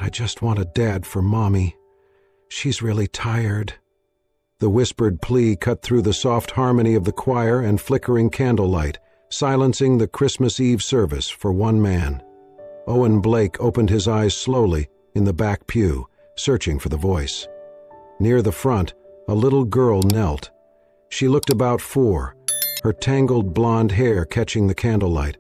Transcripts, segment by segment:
I just want a dad for Mommy. She's really tired." The whispered plea cut through the soft harmony of the choir and flickering candlelight, silencing the Christmas Eve service for one man. Owen Blake opened his eyes slowly in the back pew, searching for the voice. Near the front, a little girl knelt. She looked about 4, her tangled blonde hair catching the candlelight,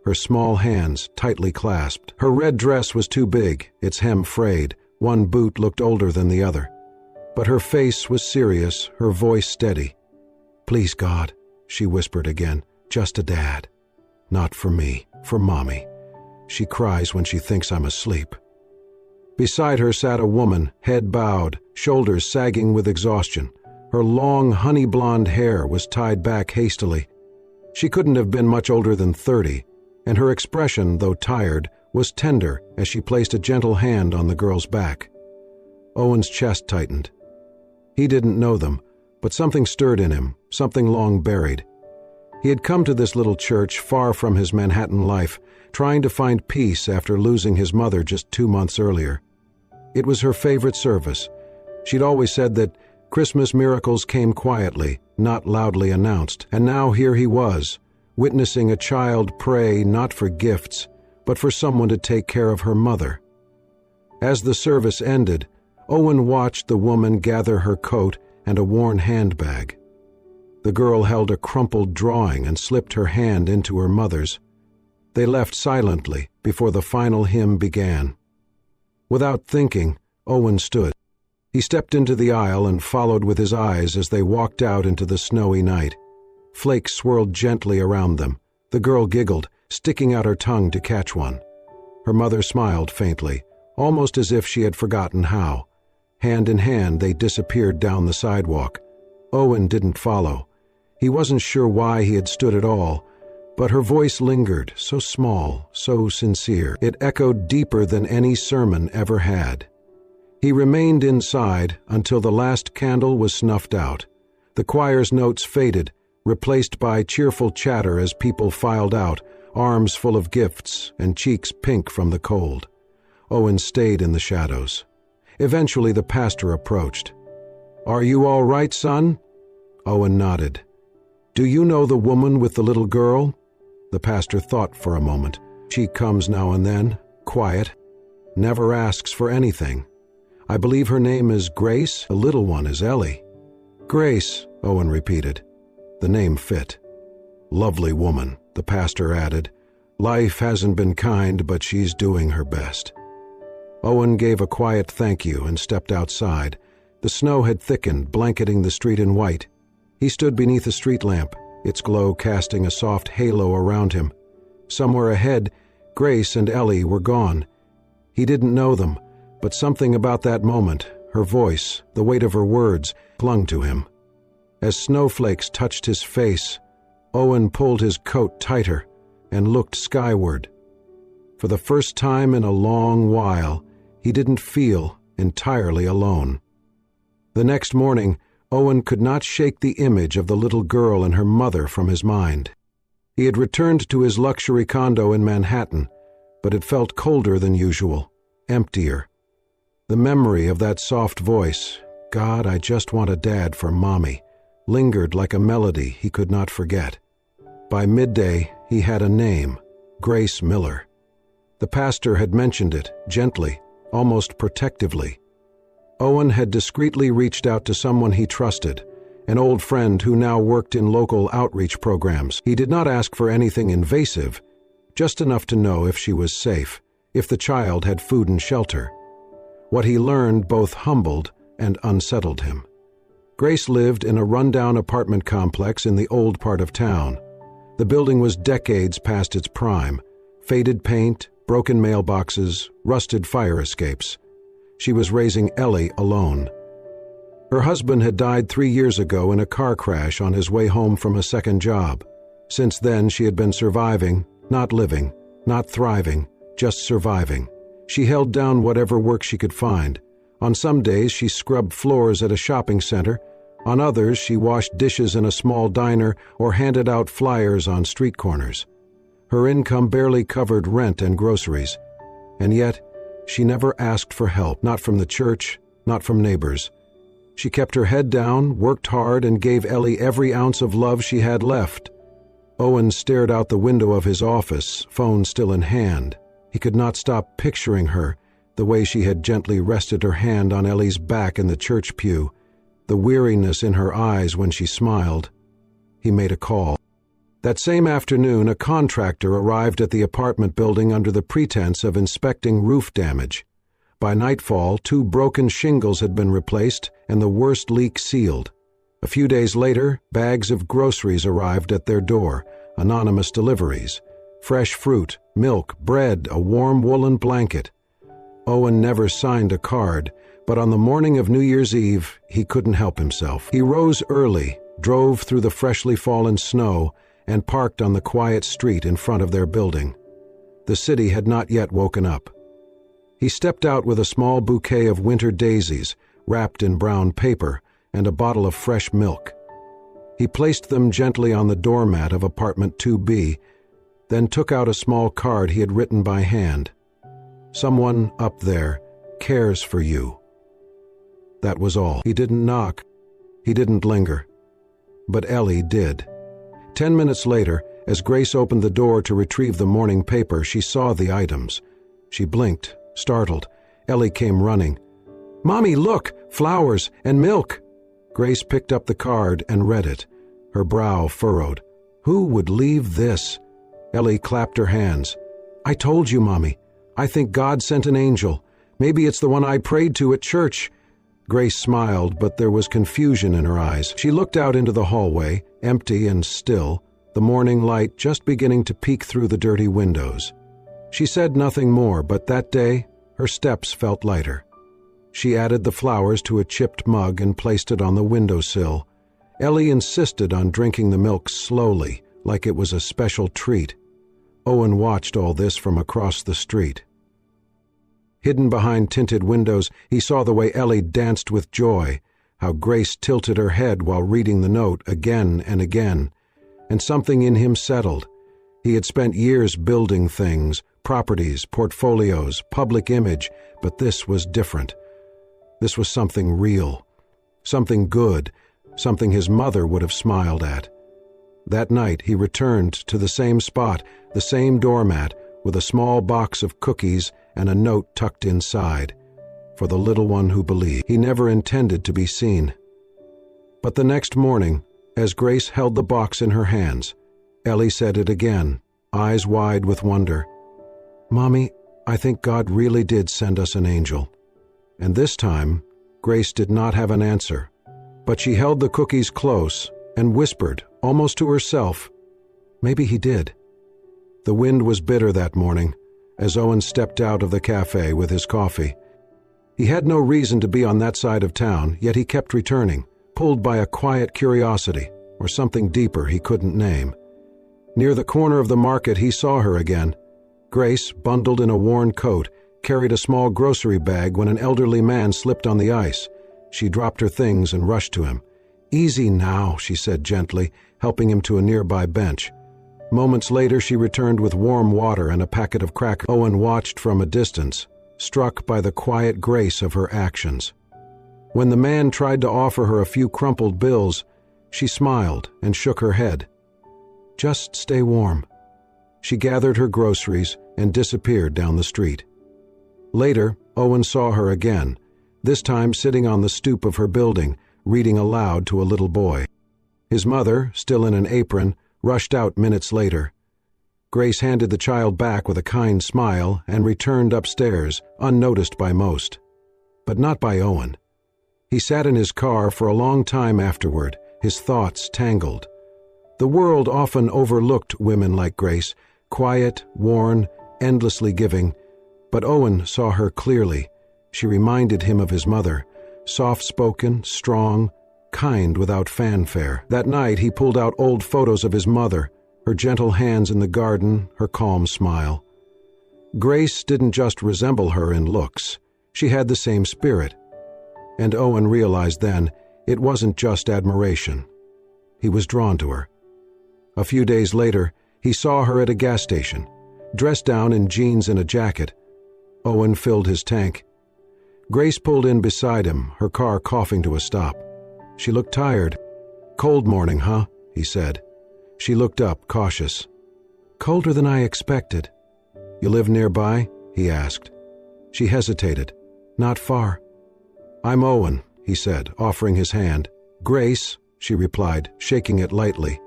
her small hands tightly clasped. Her red dress was too big, its hem frayed, one boot looked older than the other. But her face was serious, her voice steady. "Please, God," she whispered again, "just a dad. Not for me, for Mommy. She cries when she thinks I'm asleep." Beside her sat a woman, head bowed, shoulders sagging with exhaustion. Her long, honey-blonde hair was tied back hastily. She couldn't have been much older than 30, and her expression, though tired, was tender as she placed a gentle hand on the girl's back. Owen's chest tightened. He didn't know them, but something stirred in him, something long buried. He had come to this little church far from his Manhattan life, trying to find peace after losing his mother just 2 months earlier. It was her favorite service. She'd always said that Christmas miracles came quietly, not loudly announced, and now here he was, witnessing a child pray not for gifts, but for someone to take care of her mother. As the service ended, Owen watched the woman gather her coat and a worn handbag. The girl held a crumpled drawing and slipped her hand into her mother's. They left silently before the final hymn began. Without thinking, Owen stood. He stepped into the aisle and followed with his eyes as they walked out into the snowy night. Flakes swirled gently around them. The girl giggled, sticking out her tongue to catch one. Her mother smiled faintly, almost as if she had forgotten how. Hand in hand, they disappeared down the sidewalk. Owen didn't follow. He wasn't sure why he had stood at all, but her voice lingered, so small, so sincere. It echoed deeper than any sermon ever had. He remained inside until the last candle was snuffed out. The choir's notes faded, replaced by cheerful chatter as people filed out, arms full of gifts and cheeks pink from the cold. Owen stayed in the shadows. Eventually the pastor approached. "Are you all right, son?" Owen nodded. "Do you know the woman with the little girl?" The pastor thought for a moment. "She comes now and then, quiet, never asks for anything. I believe her name is Grace, the little one is Ellie." "Grace," Owen repeated. The name fit. "Lovely woman," the pastor added. "Life hasn't been kind, but she's doing her best." Owen gave a quiet thank you and stepped outside. The snow had thickened, blanketing the street in white. He stood beneath a street lamp, its glow casting a soft halo around him. Somewhere ahead, Grace and Ellie were gone. He didn't know them, but something about that moment, her voice, the weight of her words, clung to him. As snowflakes touched his face, Owen pulled his coat tighter and looked skyward. For the first time in a long while, he didn't feel entirely alone. The next morning, Owen could not shake the image of the little girl and her mother from his mind. He had returned to his luxury condo in Manhattan, but it felt colder than usual, emptier. The memory of that soft voice, "God, I just want a dad for Mommy," lingered like a melody he could not forget. By midday, he had a name, Grace Miller. The pastor had mentioned it, gently, almost protectively. Owen had discreetly reached out to someone he trusted, an old friend who now worked in local outreach programs. He did not ask for anything invasive, just enough to know if she was safe, if the child had food and shelter. What he learned both humbled and unsettled him. Grace lived in a rundown apartment complex in the old part of town. The building was decades past its prime, faded paint, broken mailboxes, rusted fire escapes. She was raising Ellie alone. Her husband had died 3 years ago in a car crash on his way home from a second job. Since then, she had been surviving, not living, not thriving, just surviving. She held down whatever work she could find. On some days, she scrubbed floors at a shopping center. On others, she washed dishes in a small diner or handed out flyers on street corners. Her income barely covered rent and groceries. And yet, She never asked for help, not from the church, not from neighbors. She kept her head down, worked hard, and gave Ellie every ounce of love she had left. Owen stared out the window of his office, phone still in hand. He could not stop picturing her, the way she had gently rested her hand on Ellie's back in the church pew, the weariness in her eyes when she smiled. He made a call. That same afternoon, a contractor arrived at the apartment building under the pretense of inspecting roof damage. By nightfall, 2 broken shingles had been replaced and the worst leak sealed. A few days later, bags of groceries arrived at their door, anonymous deliveries. Fresh fruit, milk, bread, a warm woolen blanket. Owen never signed a card, but on the morning of New Year's Eve, he couldn't help himself. He rose early, drove through the freshly fallen snow, and parked on the quiet street in front of their building. The city had not yet woken up. He stepped out with a small bouquet of winter daisies, wrapped in brown paper, and a bottle of fresh milk. He placed them gently on the doormat of apartment 2B, then took out a small card he had written by hand. "Someone up there cares for you." That was all. He didn't knock. He didn't linger. But Ellie did. 10 minutes later, as Grace opened the door to retrieve the morning paper, she saw the items. She blinked, startled. Ellie came running. "Mommy, look! Flowers and milk!" Grace picked up the card and read it, her brow furrowed. Who would leave this? Ellie clapped her hands. "I told you, Mommy. I think God sent an angel. Maybe it's the one I prayed to at church." Grace smiled, but there was confusion in her eyes. She looked out into the hallway, empty and still, the morning light just beginning to peek through the dirty windows. She said nothing more, but that day, her steps felt lighter. She added the flowers to a chipped mug and placed it on the windowsill. Ellie insisted on drinking the milk slowly, like it was a special treat. Owen watched all this from across the street. Hidden behind tinted windows, he saw the way Ellie danced with joy, how Grace tilted her head while reading the note again and again. And something in him settled. He had spent years building things, properties, portfolios, public image, but this was different. This was something real, something good, something his mother would have smiled at. That night he returned to the same spot, the same doormat, with a small box of cookies and a note tucked inside, for the little one who believed. He never intended to be seen. But the next morning, as Grace held the box in her hands, Ellie said it again, eyes wide with wonder. "Mommy, I think God really did send us an angel." And this time, Grace did not have an answer, but she held the cookies close and whispered, almost to herself, "Maybe he did." The wind was bitter that morning, as Owen stepped out of the cafe with his coffee. He had no reason to be on that side of town, yet he kept returning, pulled by a quiet curiosity, or something deeper he couldn't name. Near the corner of the market he saw her again. Grace, bundled in a worn coat, carried a small grocery bag when an elderly man slipped on the ice. She dropped her things and rushed to him. "Easy now," she said gently, helping him to a nearby bench. Moments later she returned with warm water and a packet of crackers. Owen watched from a distance, struck by the quiet grace of her actions. When the man tried to offer her a few crumpled bills, she smiled and shook her head. "Just stay warm." She gathered her groceries and disappeared down the street. Later, Owen saw her again, this time sitting on the stoop of her building, reading aloud to a little boy. His mother, still in an apron, rushed out minutes later. Grace handed the child back with a kind smile and returned upstairs, unnoticed by most. But not by Owen. He sat in his car for a long time afterward, his thoughts tangled. The world often overlooked women like Grace, quiet, worn, endlessly giving, but Owen saw her clearly. She reminded him of his mother, soft-spoken, strong, kind without fanfare. That night he pulled out old photos of his mother, her gentle hands in the garden, her calm smile. Grace didn't just resemble her in looks. She had the same spirit. And Owen realized then it wasn't just admiration. He was drawn to her. A few days later, he saw her at a gas station, dressed down in jeans and a jacket. Owen filled his tank. Grace pulled in beside him, her car coughing to a stop. She looked tired. "Cold morning, huh?" he said. She looked up, cautious. "Colder than I expected." "You live nearby?" he asked. She hesitated. "Not far." "I'm Owen," he said, offering his hand. "Grace," she replied, shaking it lightly.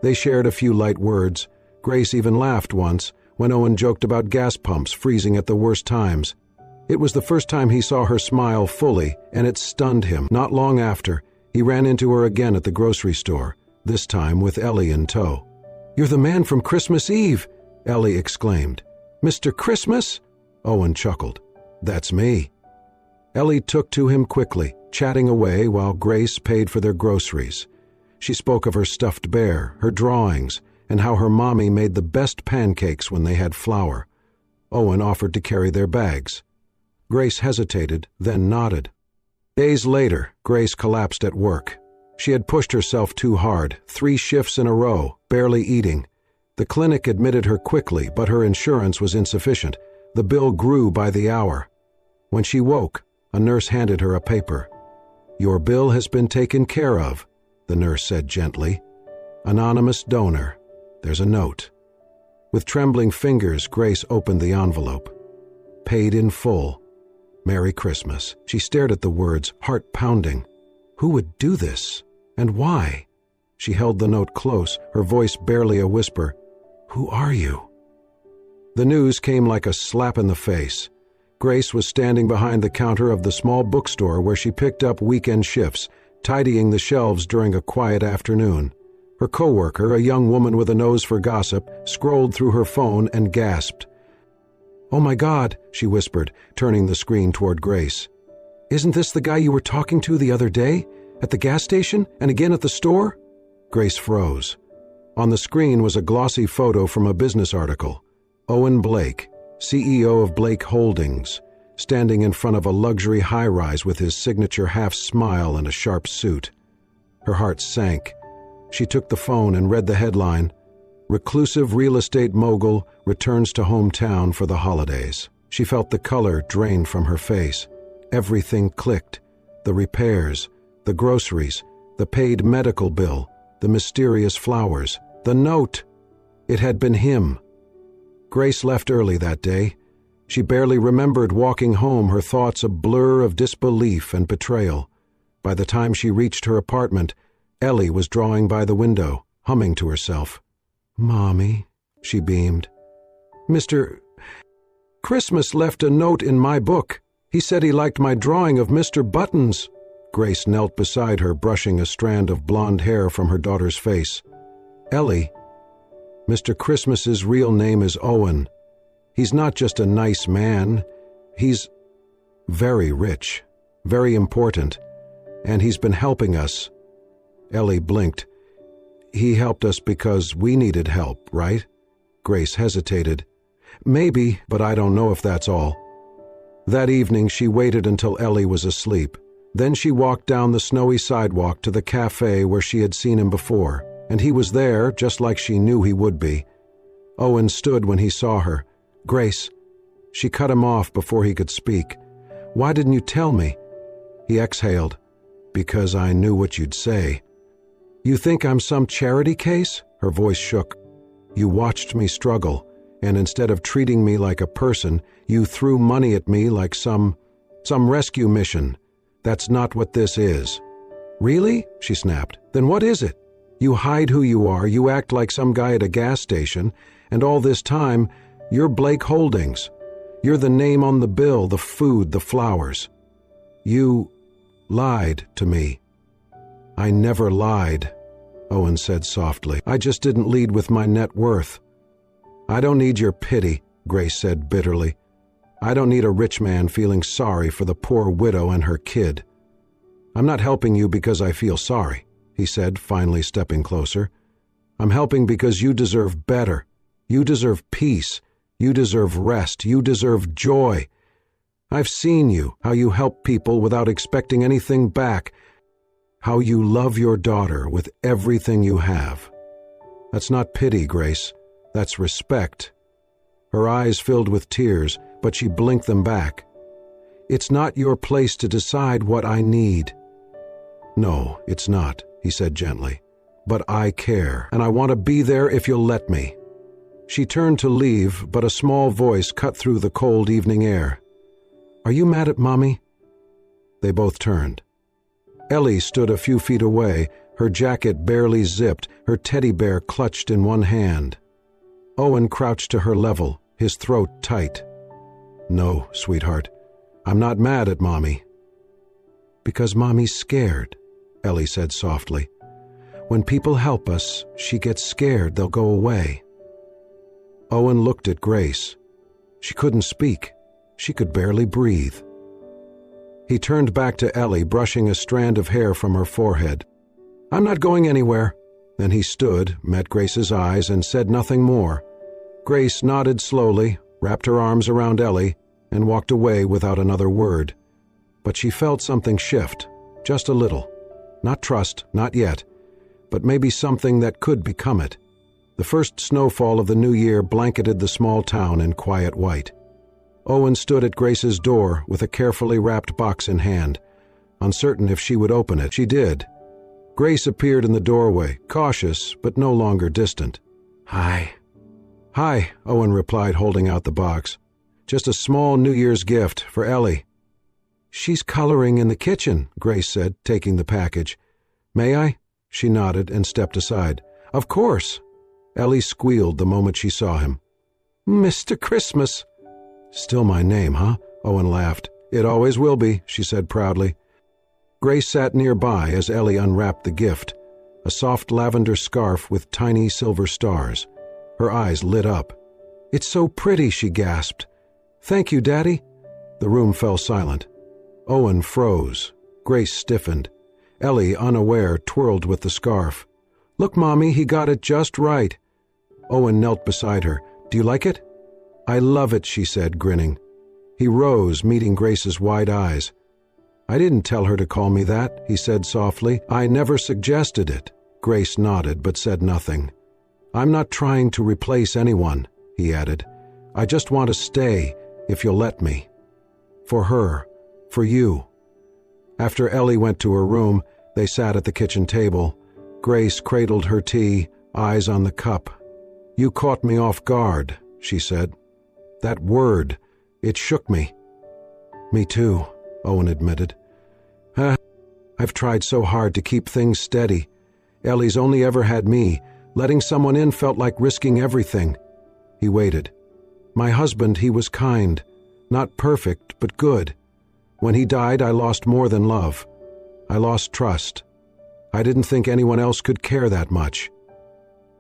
They shared a few light words. Grace even laughed once, when Owen joked about gas pumps freezing at the worst times. It was the first time he saw her smile fully, and it stunned him. Not long after, he ran into her again at the grocery store, this time with Ellie in tow. "You're the man from Christmas Eve!" Ellie exclaimed. "Mr. Christmas?" Owen chuckled. "That's me." Ellie took to him quickly, chatting away while Grace paid for their groceries. She spoke of her stuffed bear, her drawings, and how her mommy made the best pancakes when they had flour. Owen offered to carry their bags. Grace hesitated, then nodded. Days later, Grace collapsed at work. She had pushed herself too hard, 3 shifts in a row, barely eating. The clinic admitted her quickly, but her insurance was insufficient. The bill grew by the hour. When she woke, a nurse handed her a paper. "Your bill has been taken care of," the nurse said gently. "Anonymous donor. There's a note." With trembling fingers, Grace opened the envelope. "Paid in full. Merry Christmas." She stared at the words, heart pounding. Who would do this? And why? She held the note close, her voice barely a whisper. "Who are you?" The news came like a slap in the face. Grace was standing behind the counter of the small bookstore where she picked up weekend shifts, tidying the shelves during a quiet afternoon. Her coworker, a young woman with a nose for gossip, scrolled through her phone and gasped. "Oh my God," she whispered, turning the screen toward Grace. "Isn't this the guy you were talking to the other day? At the gas station and again at the store?" Grace froze. On the screen was a glossy photo from a business article. Owen Blake, CEO of Blake Holdings, standing in front of a luxury high-rise with his signature half-smile and a sharp suit. Her heart sank. She took the phone and read the headline, "Reclusive real estate mogul returns to hometown for the holidays." She felt the color drain from her face. Everything clicked. The repairs, the groceries, the paid medical bill, the mysterious flowers, the note. It had been him. Grace left early that day. She barely remembered walking home, her thoughts a blur of disbelief and betrayal. By the time she reached her apartment, Ellie was drawing by the window, humming to herself. "Mommy," she beamed. "Mr. Christmas left a note in my book. He said he liked my drawing of Mr. Buttons." Grace knelt beside her, brushing a strand of blonde hair from her daughter's face. "Ellie, Mr. Christmas's real name is Owen. He's not just a nice man. He's very rich, very important, and he's been helping us." Ellie blinked. "He helped us because we needed help, right?" Grace hesitated. "Maybe, but I don't know if that's all." That evening she waited until Ellie was asleep. Then she walked down the snowy sidewalk to the cafe where she had seen him before, and he was there just like she knew he would be. Owen stood when he saw her. "Grace." She cut him off before he could speak. "Why didn't you tell me?" He exhaled. "Because I knew what you'd say." "You think I'm some charity case?" Her voice shook. "You watched me struggle, and instead of treating me like a person, you threw money at me like some rescue mission. That's not what this is." "Really?" she snapped. "Then what is it? You hide who you are, you act like some guy at a gas station, and all this time, you're Blake Holdings. You're the name on the bill, the food, the flowers. You lied to me." "I never lied," Owen said softly. "I just didn't lead with my net worth." "I don't need your pity," Grace said bitterly. "I don't need a rich man feeling sorry for the poor widow and her kid." "I'm not helping you because I feel sorry," he said, finally stepping closer. "I'm helping because you deserve better. You deserve peace. You deserve rest. You deserve joy. I've seen you, how you help people without expecting anything back, how you love your daughter with everything you have. That's not pity, Grace. That's respect." Her eyes filled with tears, but she blinked them back. "It's not your place to decide what I need." "No, it's not," he said gently. "But I care, and I want to be there if you'll let me." She turned to leave, but a small voice cut through the cold evening air. "Are you mad at Mommy?" They both turned. Ellie stood a few feet away, her jacket barely zipped, her teddy bear clutched in one hand. Owen crouched to her level, his throat tight. "No, sweetheart, I'm not mad at Mommy." "Because Mommy's scared," Ellie said softly. "When people help us, she gets scared they'll go away." Owen looked at Grace. She couldn't speak. She could barely breathe. He turned back to Ellie, brushing a strand of hair from her forehead. "I'm not going anywhere." Then he stood, met Grace's eyes, and said nothing more. Grace nodded slowly, wrapped her arms around Ellie, and walked away without another word. But she felt something shift, just a little. Not trust, not yet, but maybe something that could become it. The first snowfall of the new year blanketed the small town in quiet white. Owen stood at Grace's door with a carefully wrapped box in hand. Uncertain if she would open it, she did. Grace appeared in the doorway, cautious but no longer distant. "Hi." "Hi," Owen replied, holding out the box. "Just a small New Year's gift for Ellie." "She's coloring in the kitchen," Grace said, taking the package. "May I?" She nodded and stepped aside. "Of course." Ellie squealed the moment she saw him. "Mr. Christmas." "Still my name, huh?" Owen laughed. "It always will be," she said proudly. Grace sat nearby as Ellie unwrapped the gift, a soft lavender scarf with tiny silver stars. Her eyes lit up. "It's so pretty," she gasped. "Thank you, Daddy." The room fell silent. Owen froze. Grace stiffened. Ellie, unaware, twirled with the scarf. "Look, Mommy, he got it just right." Owen knelt beside her. "Do you like it?" "I love it," she said, grinning. He rose, meeting Grace's wide eyes. "I didn't tell her to call me that," he said softly. "I never suggested it." Grace nodded but said nothing. "I'm not trying to replace anyone," he added. "I just want to stay, if you'll let me. For her. For you." After Ellie went to her room, they sat at the kitchen table. Grace cradled her tea, eyes on the cup. "You caught me off guard," she said. "That word, it shook me." "Me too," Owen admitted. I've tried so hard to keep things steady. Ellie's only ever had me. Letting someone in felt like risking everything." He waited. "My husband, he was kind. Not perfect, but good. When he died, I lost more than love. I lost trust. I didn't think anyone else could care that much."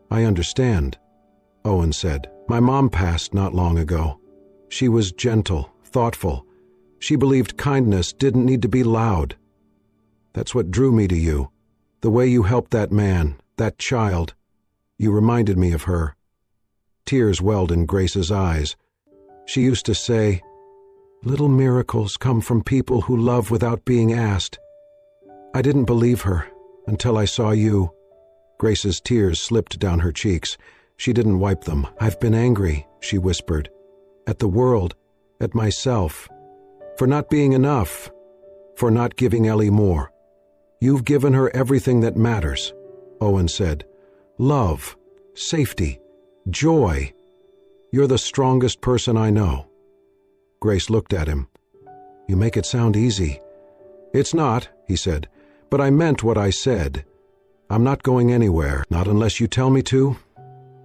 "I understand," Owen said. "My mom passed not long ago. She was gentle, thoughtful. She believed kindness didn't need to be loud. That's what drew me to you. The way you helped that man, that child. You reminded me of her." Tears welled in Grace's eyes. She used to say, "Little miracles come from people who love without being asked." I didn't believe her until I saw you. Grace's tears slipped down her cheeks. She didn't wipe them. "I've been angry," she whispered. "At the world, at myself. For not being enough. For not giving Ellie more. You've given her everything that matters," Owen said. "Love, safety, joy. You're the strongest person I know." Grace looked at him. "You make it sound easy." "It's not," he said, "but I meant what I said. I'm not going anywhere, not unless you tell me to."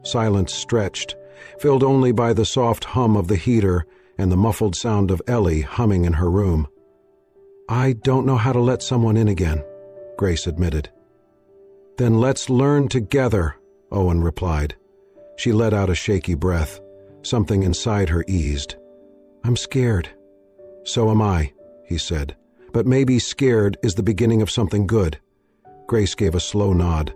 Silence stretched, filled only by the soft hum of the heater and the muffled sound of Ellie humming in her room. "I don't know how to let someone in again," Grace admitted. "Then let's learn together," Owen replied. She let out a shaky breath. Something inside her eased. "I'm scared." "So am I," he said. "But maybe scared is the beginning of something good." Grace gave a slow nod.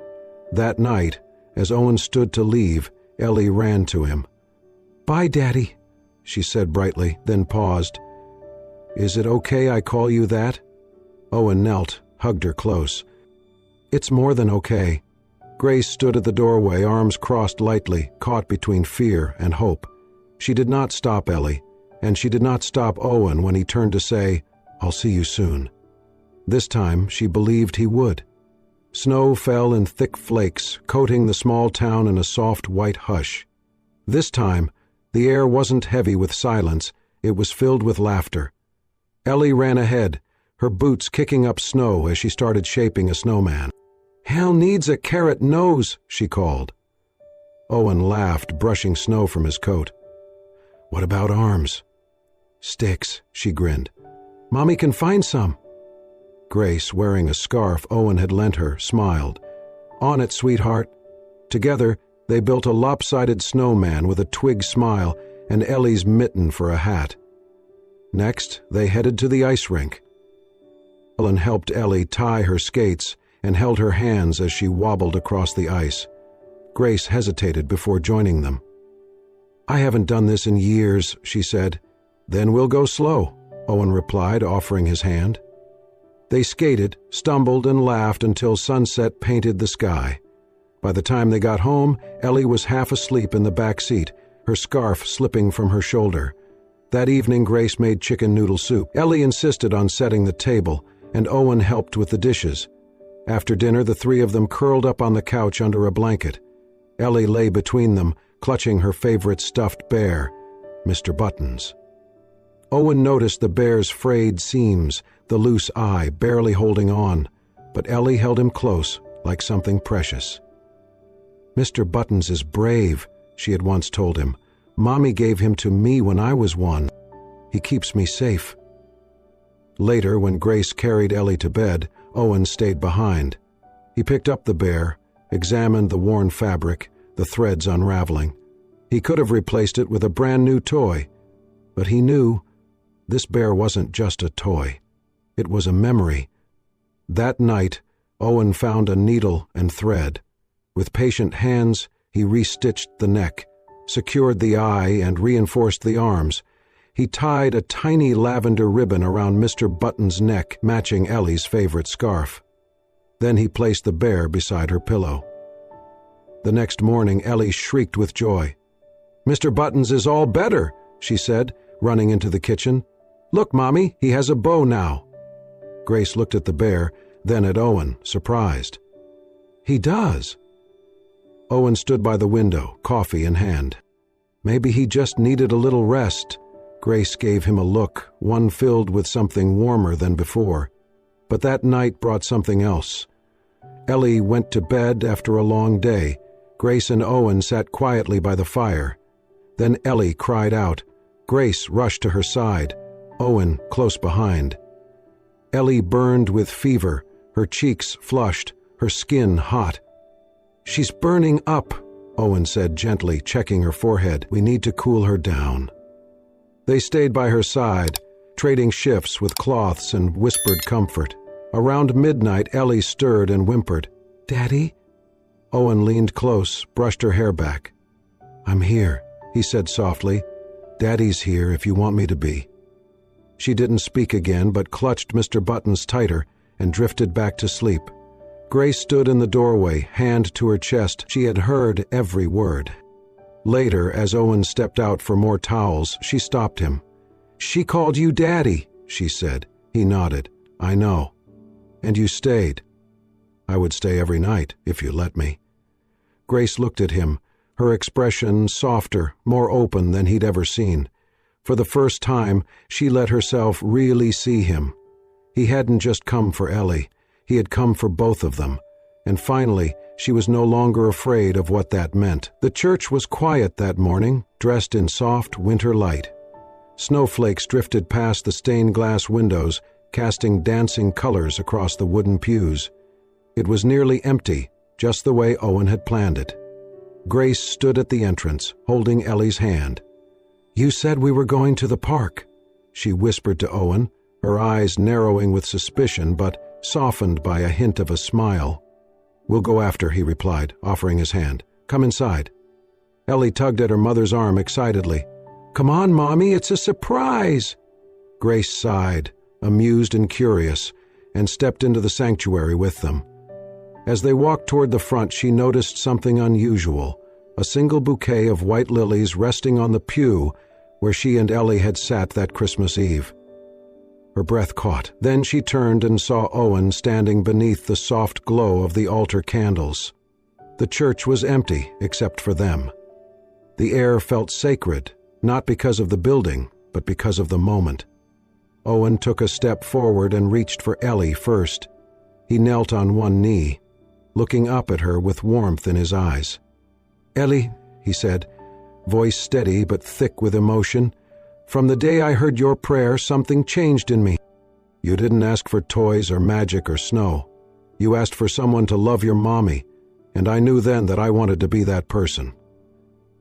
That night, as Owen stood to leave, Ellie ran to him. "Bye, Daddy," she said brightly, then paused. "Is it okay I call you that?" Owen knelt, hugged her close. "It's more than okay." Grace stood at the doorway, arms crossed lightly, caught between fear and hope. She did not stop Ellie, and she did not stop Owen when he turned to say, "I'll see you soon." This time she believed he would. Snow fell in thick flakes, coating the small town in a soft white hush. This time, the air wasn't heavy with silence, it was filled with laughter. Ellie ran ahead, her boots kicking up snow as she started shaping a snowman. "Hal needs a carrot nose," she called. Owen laughed, brushing snow from his coat. "What about arms?" "Sticks," she grinned. "Mommy can find some." Grace, wearing a scarf Owen had lent her, smiled. "On it, sweetheart." Together, they built a lopsided snowman with a twig smile and Ellie's mitten for a hat. Next, they headed to the ice rink. Ellen helped Ellie tie her skates and held her hands as she wobbled across the ice. Grace hesitated before joining them. "I haven't done this in years," she said. "Then we'll go slow," Owen replied, offering his hand. They skated, stumbled, and laughed until sunset painted the sky. By the time they got home, Ellie was half asleep in the back seat, her scarf slipping from her shoulder. That evening, Grace made chicken noodle soup. Ellie insisted on setting the table, and Owen helped with the dishes. After dinner, the three of them curled up on the couch under a blanket. Ellie lay between them, clutching her favorite stuffed bear, Mr. Buttons. Owen noticed the bear's frayed seams, the loose eye barely holding on, but Ellie held him close, like something precious. "Mr. Buttons is brave," she had once told him. "Mommy gave him to me when I was one. He keeps me safe." Later, when Grace carried Ellie to bed, Owen stayed behind. He picked up the bear, examined the worn fabric, the threads unraveling. He could have replaced it with a brand new toy, but he knew this bear wasn't just a toy. It was a memory. That night, Owen found a needle and thread. With patient hands, he restitched the neck, secured the eye, and reinforced the arms. He tied a tiny lavender ribbon around Mr. Button's neck, matching Ellie's favorite scarf. Then he placed the bear beside her pillow. The next morning, Ellie shrieked with joy. "Mr. Buttons is all better," she said, running into the kitchen. "Look, Mommy, he has a bow now." Grace looked at the bear, then at Owen, surprised. "He does." Owen stood by the window, coffee in hand. Maybe he just needed a little rest. Grace gave him a look, one filled with something warmer than before. But that night brought something else. Ellie went to bed after a long day. Grace and Owen sat quietly by the fire. Then Ellie cried out. Grace rushed to her side, Owen close behind. Ellie burned with fever, her cheeks flushed, her skin hot. "She's burning up," Owen said gently, checking her forehead. "We need to cool her down." They stayed by her side, trading shifts with cloths and whispered comfort. Around midnight, Ellie stirred and whimpered. "Daddy?" Owen leaned close, brushed her hair back. "I'm here," he said softly. "Daddy's here if you want me to be." She didn't speak again, but clutched Mr. Buttons tighter and drifted back to sleep. Grace stood in the doorway, hand to her chest. She had heard every word. Later, as Owen stepped out for more towels, she stopped him. "She called you Daddy," she said. He nodded. "I know. And you stayed." "I would stay every night, if you let me." Grace looked at him, her expression softer, more open than he'd ever seen. For the first time, she let herself really see him. He hadn't just come for Ellie. He had come for both of them. And finally, she was no longer afraid of what that meant. The church was quiet that morning, dressed in soft winter light. Snowflakes drifted past the stained glass windows, casting dancing colors across the wooden pews. It was nearly empty, just the way Owen had planned it. Grace stood at the entrance, holding Ellie's hand. "You said we were going to the park," she whispered to Owen, her eyes narrowing with suspicion but softened by a hint of a smile. "We'll go after," he replied, offering his hand. "Come inside." Ellie tugged at her mother's arm excitedly. "Come on, Mommy, it's a surprise!" Grace sighed, amused and curious, and stepped into the sanctuary with them. As they walked toward the front, she noticed something unusual. a single bouquet of white lilies resting on the pew where she and Ellie had sat that Christmas Eve. Her breath caught. Then she turned and saw Owen standing beneath the soft glow of the altar candles. The church was empty except for them. The air felt sacred, not because of the building, but because of the moment. Owen took a step forward and reached for Ellie first. He knelt on one knee, looking up at her with warmth in his eyes. "Ellie," he said, voice steady but thick with emotion, "from the day I heard your prayer, something changed in me. You didn't ask for toys or magic or snow. You asked for someone to love your mommy, and I knew then that I wanted to be that person."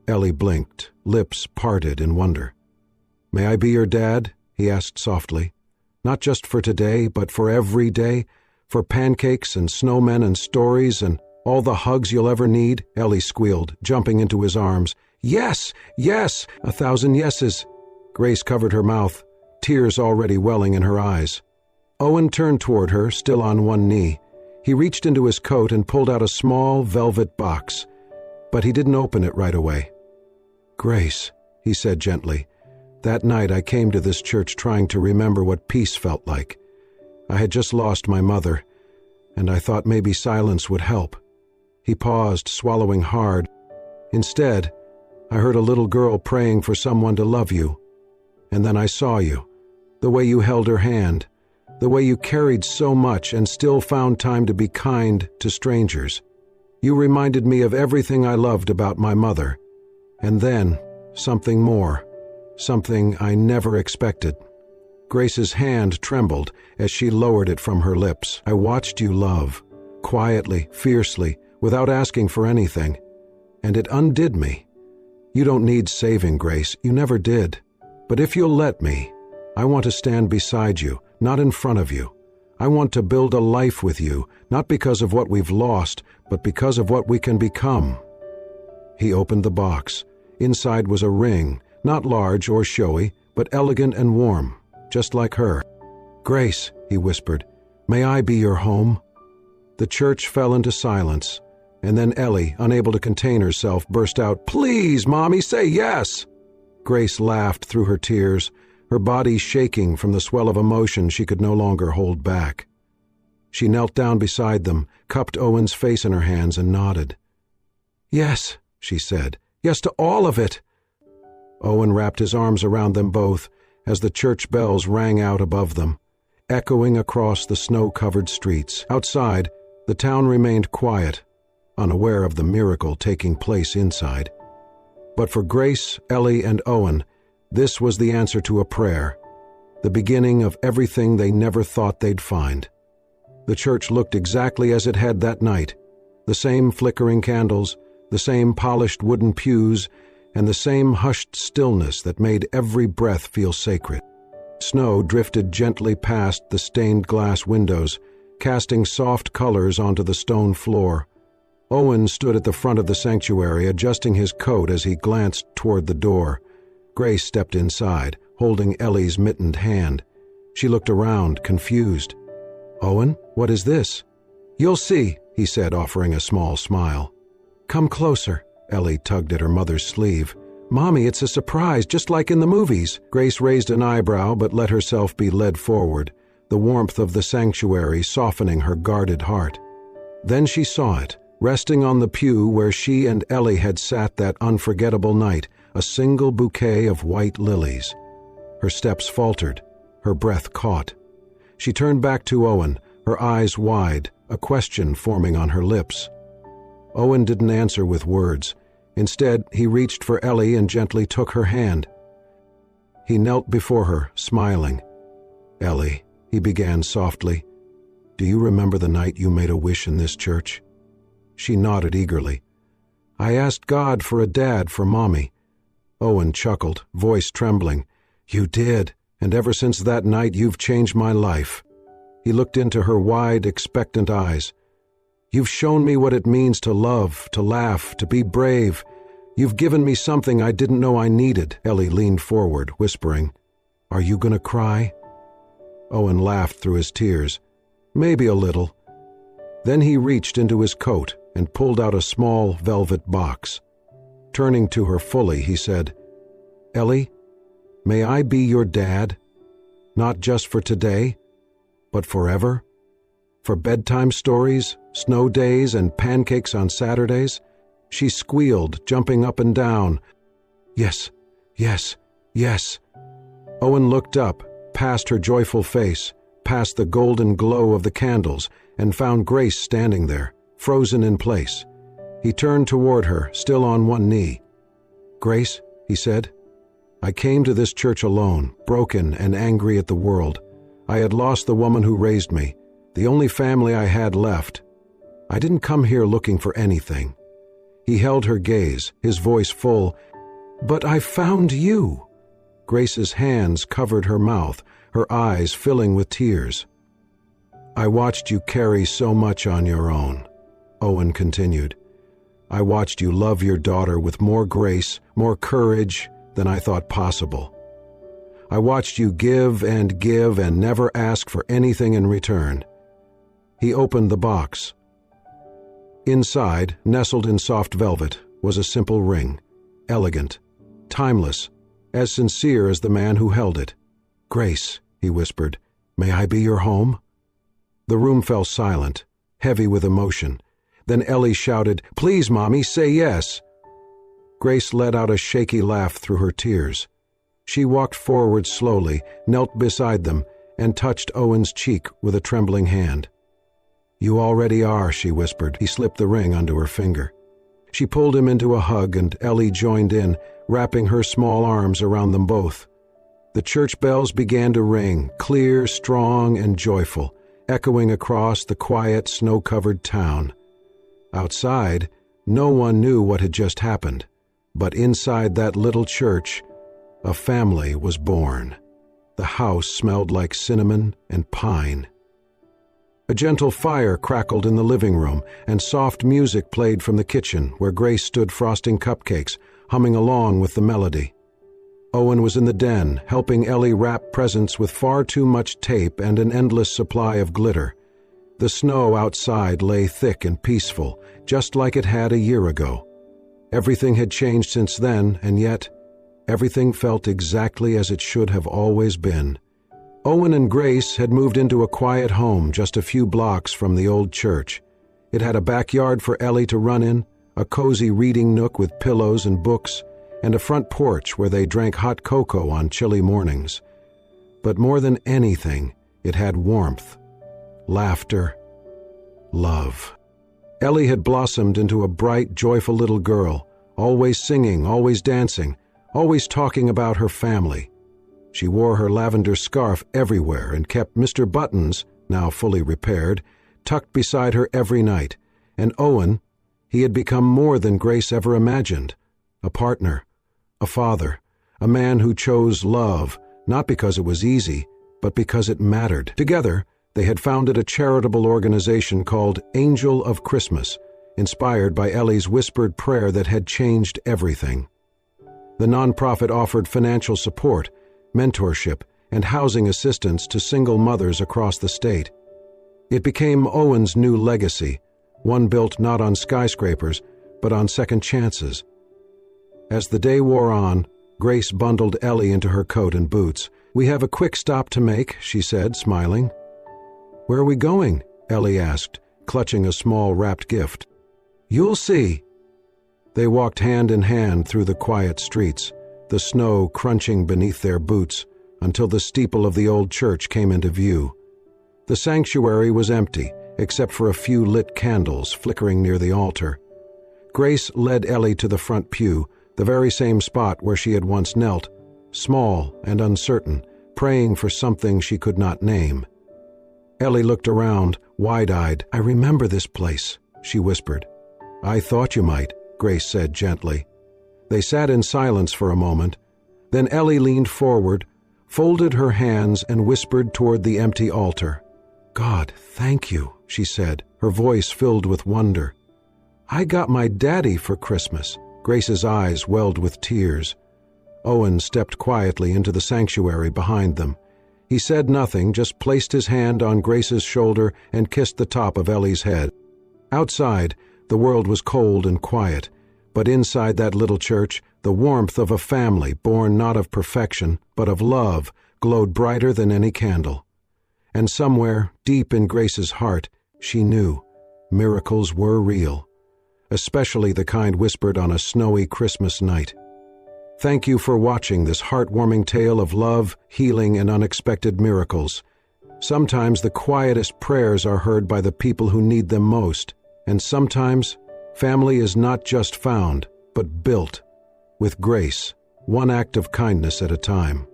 Ellie blinked, lips parted in wonder. "May I be your dad?" he asked softly. "Not just for today, but for every day? For pancakes and snowmen and stories and all the hugs you'll ever need?" Ellie squealed, jumping into his arms. "Yes, yes, 1,000 yeses." Grace covered her mouth, tears already welling in her eyes. Owen turned toward her, still on one knee. He reached into his coat and pulled out a small velvet box, but he didn't open it right away. "Grace," he said gently, "that night I came to this church trying to remember what peace felt like. I had just lost my mother, and I thought maybe silence would help." He paused, swallowing hard. "Instead, I heard a little girl praying for someone to love you. And then I saw you, the way you held her hand, the way you carried so much and still found time to be kind to strangers. You reminded me of everything I loved about my mother. And then, something more, something I never expected." Grace's hand trembled as she lowered it from her lips. "I watched you love, quietly, fiercely, without asking for anything. And it undid me. You don't need saving, Grace, you never did. But if you'll let me, I want to stand beside you, not in front of you. I want to build a life with you, not because of what we've lost, but because of what we can become." He opened the box. Inside was a ring, not large or showy, but elegant and warm, just like her. "Grace," he whispered, "may I be your home?" The church fell into silence, and then Ellie, unable to contain herself, burst out, "Please, Mommy, say yes!" Grace laughed through her tears, her body shaking from the swell of emotion she could no longer hold back. She knelt down beside them, cupped Owen's face in her hands, and nodded. "Yes," she said, "yes to all of it." Owen wrapped his arms around them both as the church bells rang out above them, echoing across the snow-covered streets. Outside, the town remained quiet, unaware of the miracle taking place inside. But for Grace, Ellie, and Owen, this was the answer to a prayer, the beginning of everything they never thought they'd find. The church looked exactly as it had that night, the same flickering candles, the same polished wooden pews, and the same hushed stillness that made every breath feel sacred. Snow drifted gently past the stained glass windows, casting soft colors onto the stone floor. Owen stood at the front of the sanctuary, adjusting his coat as he glanced toward the door. Grace stepped inside, holding Ellie's mittened hand. She looked around, confused. "Owen, what is this?" "You'll see," he said, offering a small smile. "Come closer." Ellie tugged at her mother's sleeve. "Mommy, it's a surprise, just like in the movies." Grace raised an eyebrow but let herself be led forward, the warmth of the sanctuary softening her guarded heart. Then she saw it, resting on the pew where she and Ellie had sat that unforgettable night, a single bouquet of white lilies. Her steps faltered, her breath caught. She turned back to Owen, her eyes wide, a question forming on her lips. Owen didn't answer with words. Instead, he reached for Ellie and gently took her hand. He knelt before her, smiling. "Ellie," he began softly, "do you remember the night you made a wish in this church?" She nodded eagerly. "I asked God for a dad for Mommy." Owen chuckled, voice trembling. "You did, and ever since that night you've changed my life." He looked into her wide, expectant eyes. "You've shown me what it means to love, to laugh, to be brave. You've given me something I didn't know I needed." Ellie leaned forward, whispering, "Are you gonna cry?" Owen laughed through his tears. "Maybe a little." Then he reached into his coat and pulled out a small velvet box. Turning to her fully, he said, "Ellie, may I be your dad? Not just for today, but forever? For bedtime stories, snow days, and pancakes on Saturdays?" She squealed, jumping up and down. "Yes, yes, yes." Owen looked up, past her joyful face, past the golden glow of the candles, and found Grace standing there, frozen in place. He turned toward her, still on one knee. "Grace," he said, "I came to this church alone, broken and angry at the world. I had lost the woman who raised me, the only family I had left. I didn't come here looking for anything." He held her gaze, his voice full. "But I found you." Grace's hands covered her mouth, her eyes filling with tears. "I watched you carry so much on your own," Owen continued. "I watched you love your daughter with more grace, more courage than I thought possible. I watched you give and never ask for anything in return." He opened the box. Inside, nestled in soft velvet, was a simple ring, elegant, timeless, as sincere as the man who held it. "Grace," he whispered, "may I be your home?" The room fell silent, heavy with emotion. Then Ellie shouted, "Please, Mommy, say yes." Grace let out a shaky laugh through her tears. She walked forward slowly, knelt beside them, and touched Owen's cheek with a trembling hand. "You already are," she whispered. He slipped the ring onto her finger. She pulled him into a hug, and Ellie joined in, wrapping her small arms around them both. The church bells began to ring, clear, strong, and joyful, echoing across the quiet, snow-covered town. Outside, no one knew what had just happened, but inside that little church, a family was born. The house smelled like cinnamon and pine. A gentle fire crackled in the living room, and soft music played from the kitchen, where Grace stood frosting cupcakes, humming along with the melody. Owen was in the den, helping Ellie wrap presents with far too much tape and an endless supply of glitter. The snow outside lay thick and peaceful, just like it had a year ago. Everything had changed since then, and yet everything felt exactly as it should have always been. Owen and Grace had moved into a quiet home just a few blocks from the old church. It had a backyard for Ellie to run in, a cozy reading nook with pillows and books, and a front porch where they drank hot cocoa on chilly mornings. But more than anything, it had warmth, laughter, love. Ellie had blossomed into a bright, joyful little girl, always singing, always dancing, always talking about her family. She wore her lavender scarf everywhere and kept Mr. Buttons, now fully repaired, tucked beside her every night. And Owen, he had become more than Grace ever imagined. A partner, a father, a man who chose love, not because it was easy, but because it mattered. Together, they had founded a charitable organization called Angel of Christmas, inspired by Ellie's whispered prayer that had changed everything. The nonprofit offered financial support, mentorship, and housing assistance to single mothers across the state. It became Owen's new legacy, one built not on skyscrapers, but on second chances. As the day wore on, Grace bundled Ellie into her coat and boots. "We have a quick stop to make," she said, smiling. "Where are we going?" Ellie asked, clutching a small wrapped gift. "You'll see." They walked hand in hand through the quiet streets, the snow crunching beneath their boots, until the steeple of the old church came into view. The sanctuary was empty, except for a few lit candles flickering near the altar. Grace led Ellie to the front pew, the very same spot where she had once knelt, small and uncertain, praying for something she could not name. Ellie looked around, wide-eyed. "I remember this place," she whispered. "I thought you might," Grace said gently. They sat in silence for a moment. Then Ellie leaned forward, folded her hands, and whispered toward the empty altar. "God, thank you," she said, her voice filled with wonder. "I got my daddy for Christmas." Grace's eyes welled with tears. Owen stepped quietly into the sanctuary behind them. He said nothing, just placed his hand on Grace's shoulder and kissed the top of Ellie's head. Outside, the world was cold and quiet, But inside that little church, the warmth of a family born not of perfection, but of love, glowed brighter than any candle. And somewhere, deep in Grace's heart, she knew miracles were real, especially the kind whispered on a snowy Christmas night. Thank you for watching this heartwarming tale of love, healing, and unexpected miracles. Sometimes the quietest prayers are heard by the people who need them most, and sometimes family is not just found, but built, with grace, one act of kindness at a time.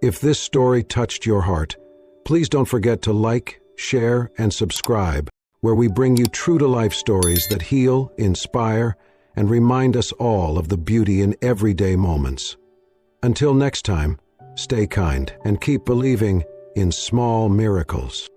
If this story touched your heart, please don't forget to like, share, and subscribe, where we bring you true-to-life stories that heal, inspire, and remind us all of the beauty in everyday moments. Until next time, stay kind and keep believing in small miracles.